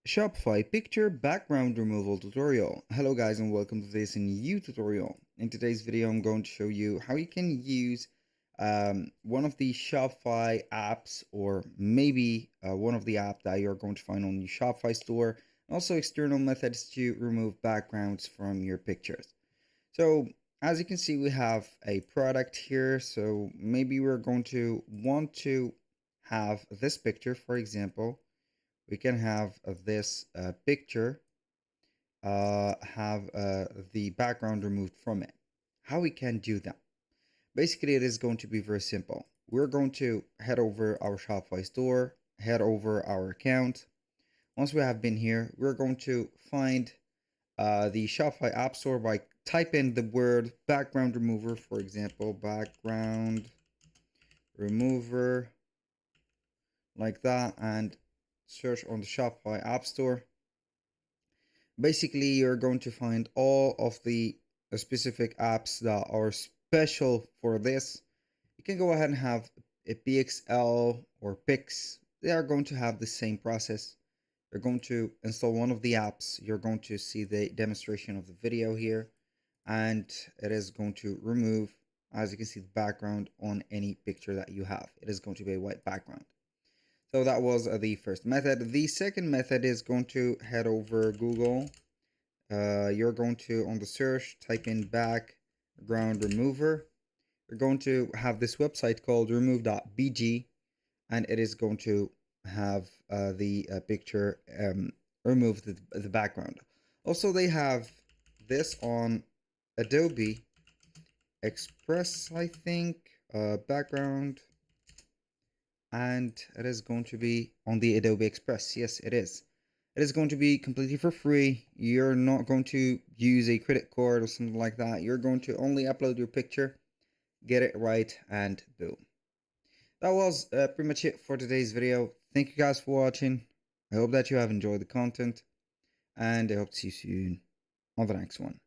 Shopify Picture Background Removal tutorial. Hello guys and welcome to this new tutorial. In today's video I'm going to show you how you can use one of the Shopify apps, or maybe one of the apps that you're going to find on your Shopify store, and also external methods to remove backgrounds from your pictures. So as you can see, we have a product here, so maybe we're going to want to have this picture. For example, we can have this picture have the background removed from it. How we can do that? Basically, it is going to be very simple. We're going to head over our Shopify store, head over our account. Once we have been here, we're going to find the Shopify App Store by type in the word background remover, for example, background remover, like that, and search on the Shopify App Store. Basically, you're going to find all of the specific apps that are special for this. You can go ahead and have a PXL or Pix. They are going to have the same process. You're going to install one of the apps. You're going to see the demonstration of the video here, and it is going to remove, as you can see, the background on any picture that you have. It is going to be a white background. So that was the first method. The second method is going to head over Google. You're going to, on the search, type in background remover. You're going to have this website called remove.bg, and it is going to have the picture remove the background. Also, they have this on Adobe Express, I think, background, and it is going to be on the Adobe Express. Yes, it is. It is going to be completely for free. You're not going to use a credit card or something like that. You're going to only upload your picture, get it right, and boom. That was pretty much it for today's video. Thank you guys for watching. I hope that you have enjoyed the content, and I hope to see you soon on the next one.